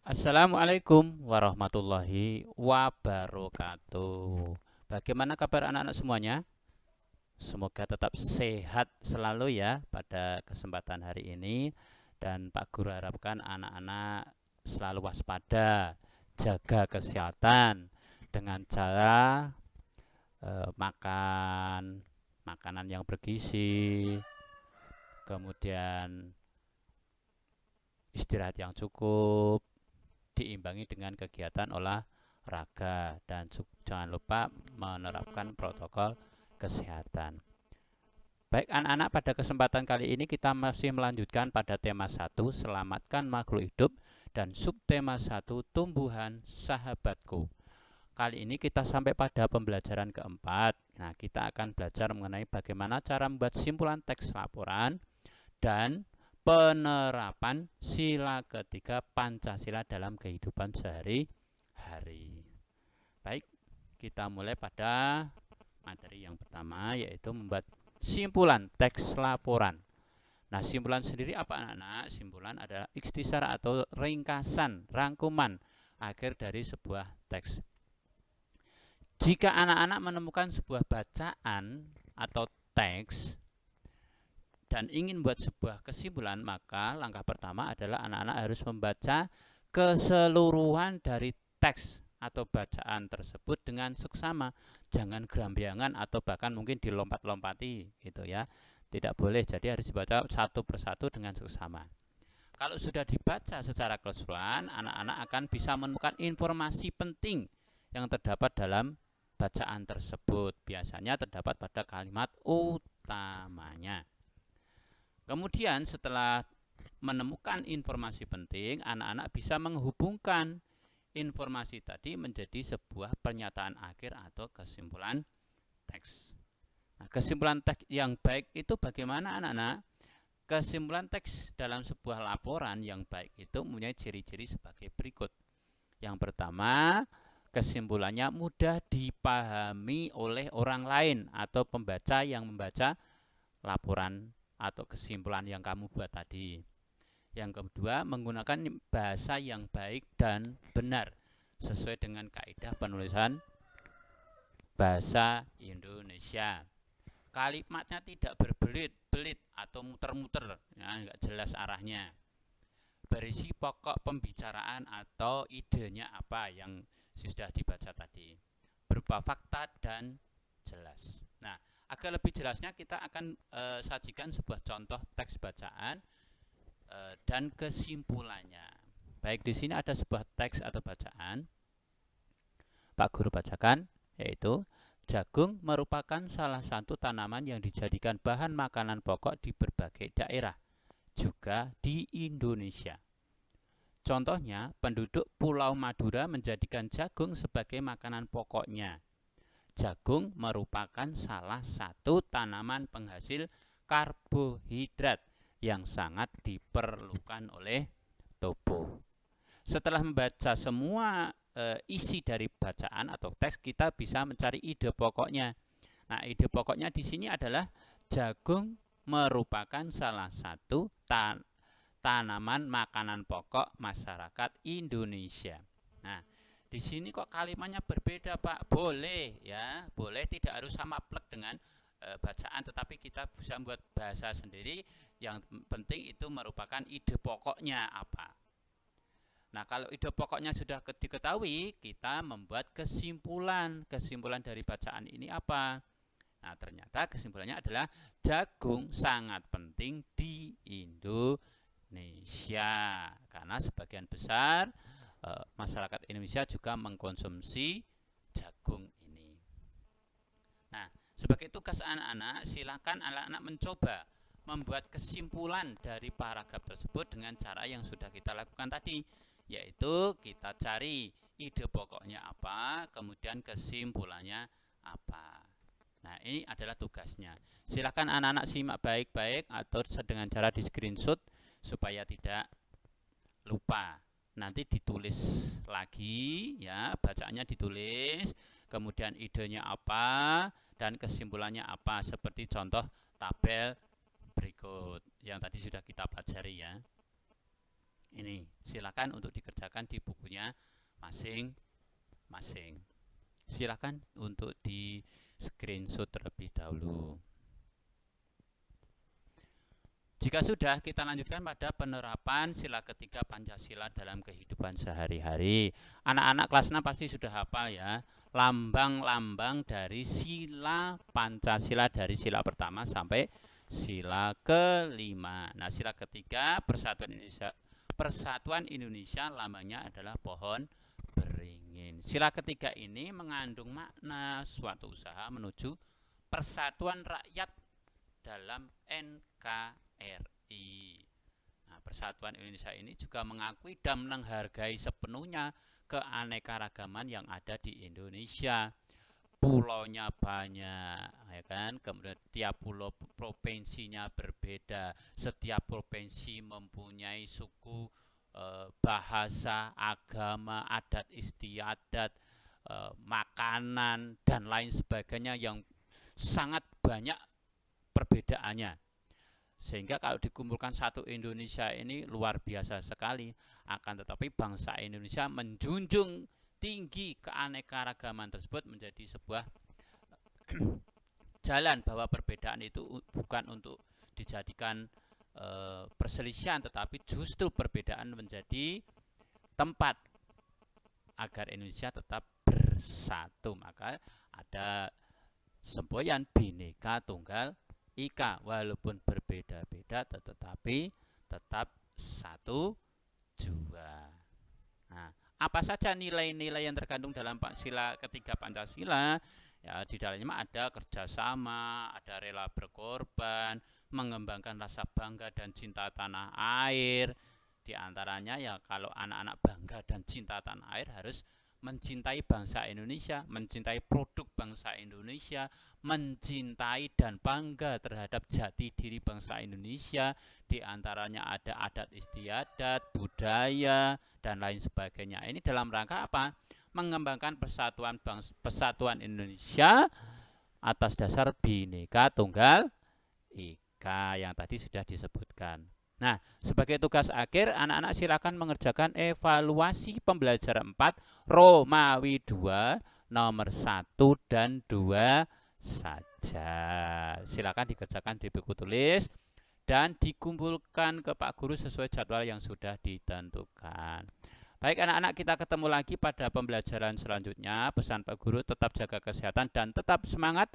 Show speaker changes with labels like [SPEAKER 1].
[SPEAKER 1] Assalamualaikum warahmatullahi wabarakatuh. Bagaimana kabar anak-anak semuanya? Semoga tetap sehat selalu ya pada kesempatan hari ini. Dan Pak Guru harapkan anak-anak selalu waspada, jaga kesehatan dengan cara makan makanan yang bergizi, kemudian istirahat yang cukup, diimbangi dengan kegiatan olahraga dan jangan lupa menerapkan protokol kesehatan. Baik anak-anak, pada kesempatan kali ini kita masih melanjutkan pada tema 1, selamatkan makhluk hidup, dan subtema 1, tumbuhan sahabatku. Kali ini kita sampai pada pembelajaran keempat. Nah, kita akan belajar mengenai bagaimana cara membuat simpulan teks laporan dan penerapan sila ketiga Pancasila dalam kehidupan sehari-hari. Baik, kita mulai pada materi yang pertama, yaitu membuat simpulan teks laporan. Nah, simpulan sendiri apa anak-anak? Simpulan adalah ikhtisar atau ringkasan, rangkuman akhir dari sebuah teks. Jika anak-anak menemukan sebuah bacaan atau teks dan ingin membuat sebuah kesimpulan, maka langkah pertama adalah anak-anak harus membaca keseluruhan dari teks atau bacaan tersebut dengan seksama. Jangan gerambiangan atau bahkan mungkin dilompat-lompati gitu ya. Tidak boleh, jadi harus dibaca satu persatu dengan seksama. Kalau sudah dibaca secara keseluruhan, anak-anak akan bisa menemukan informasi penting yang terdapat dalam bacaan tersebut. Biasanya terdapat pada kalimat utamanya. Kemudian setelah menemukan informasi penting, anak-anak bisa menghubungkan informasi tadi menjadi sebuah pernyataan akhir atau kesimpulan teks. Nah, kesimpulan teks yang baik itu bagaimana anak-anak? Kesimpulan teks dalam sebuah laporan yang baik itu mempunyai ciri-ciri sebagai berikut. Yang pertama, kesimpulannya mudah dipahami oleh orang lain atau pembaca yang membaca laporan atau kesimpulan yang kamu buat tadi. Yang kedua, menggunakan bahasa yang baik dan benar sesuai dengan kaidah penulisan bahasa Indonesia. Kalimatnya tidak berbelit-belit atau muter-muter, ya, nggak jelas arahnya. Berisi pokok pembicaraan atau idenya apa yang sudah dibaca tadi, berupa fakta dan jelas. Nah, agar lebih jelasnya kita akan sajikan sebuah contoh teks bacaan dan kesimpulannya. Baik, di sini ada sebuah teks atau bacaan. Pak Guru bacakan, yaitu jagung merupakan salah satu tanaman yang dijadikan bahan makanan pokok di berbagai daerah, juga di Indonesia. Contohnya, penduduk Pulau Madura menjadikan jagung sebagai makanan pokoknya. Jagung merupakan salah satu tanaman penghasil karbohidrat yang sangat diperlukan oleh tubuh. Setelah membaca semua isi dari bacaan atau teks, kita bisa mencari ide pokoknya. Nah, ide pokoknya di sini adalah jagung merupakan salah satu tanaman makanan pokok masyarakat Indonesia. Nah, di sini kok kalimatnya berbeda, Pak? Boleh ya, boleh, tidak harus sama plek dengan bacaan, tetapi kita bisa membuat bahasa sendiri. Yang penting itu merupakan ide pokoknya apa. Nah, kalau ide pokoknya sudah diketahui, kita membuat kesimpulan. Kesimpulan dari bacaan ini apa? Nah, ternyata kesimpulannya adalah jagung sangat penting di Indonesia karena sebagian besar masyarakat Indonesia juga mengkonsumsi jagung ini. Nah, sebagai tugas anak-anak, silakan anak-anak mencoba membuat kesimpulan dari paragraf tersebut dengan cara yang sudah kita lakukan tadi, yaitu kita cari ide pokoknya apa, kemudian kesimpulannya apa. Nah, ini adalah tugasnya. Silakan anak-anak simak baik-baik atau dengan cara di screenshot supaya tidak lupa. Nanti ditulis lagi ya, bacaannya ditulis, kemudian idenya apa dan kesimpulannya apa, seperti contoh tabel berikut yang tadi sudah kita pelajari ya. Ini silakan untuk dikerjakan di bukunya masing-masing. Silakan untuk di screenshot terlebih dahulu. Jika sudah, kita lanjutkan pada penerapan sila ketiga Pancasila dalam kehidupan sehari-hari. Anak-anak kelas 6 pasti sudah hafal ya, lambang-lambang dari sila Pancasila dari sila pertama sampai sila kelima. Nah, sila ketiga Persatuan Indonesia lambangnya adalah pohon beringin. Sila ketiga ini mengandung makna suatu usaha menuju persatuan rakyat dalam NKRI. Nah, Persatuan Indonesia ini juga mengakui dan menghargai sepenuhnya keanekaragaman yang ada di Indonesia. Pulaunya banyak, ya kan? Kemudian tiap pulau provinsinya berbeda. Setiap provinsi mempunyai suku, bahasa, agama, adat istiadat, makanan dan lain sebagainya yang sangat banyak perbedaannya. Sehingga kalau dikumpulkan satu Indonesia ini luar biasa sekali. Akan tetapi bangsa Indonesia menjunjung tinggi keanekaragaman tersebut menjadi sebuah jalan bahwa perbedaan itu bukan untuk dijadikan perselisihan, tetapi justru perbedaan menjadi tempat agar Indonesia tetap bersatu. Maka ada semboyan Bhinneka Tunggal Ika, walaupun berbeda-beda tetapi tetap satu jua. Nah, apa saja nilai-nilai yang terkandung dalam sila ketiga Pancasila? Ya, di dalamnya ada kerjasama, ada rela berkorban, mengembangkan rasa bangga dan cinta tanah air. Di antaranya ya kalau anak-anak bangga dan cinta tanah air harus mencintai bangsa Indonesia, mencintai produk bangsa Indonesia, mencintai dan bangga terhadap jati diri bangsa Indonesia. Di antaranya ada adat istiadat, budaya, dan lain sebagainya. Ini dalam rangka apa? Mengembangkan persatuan Indonesia atas dasar Bhinneka Tunggal Ika yang tadi sudah disebutkan. Nah, sebagai tugas akhir, anak-anak silakan mengerjakan evaluasi pembelajaran 4 Romawi 2 nomor 1 dan 2 saja. Silakan dikerjakan di buku tulis dan dikumpulkan ke Pak Guru sesuai jadwal yang sudah ditentukan. Baik anak-anak, kita ketemu lagi pada pembelajaran selanjutnya. Pesan Pak Guru, tetap jaga kesehatan dan tetap semangat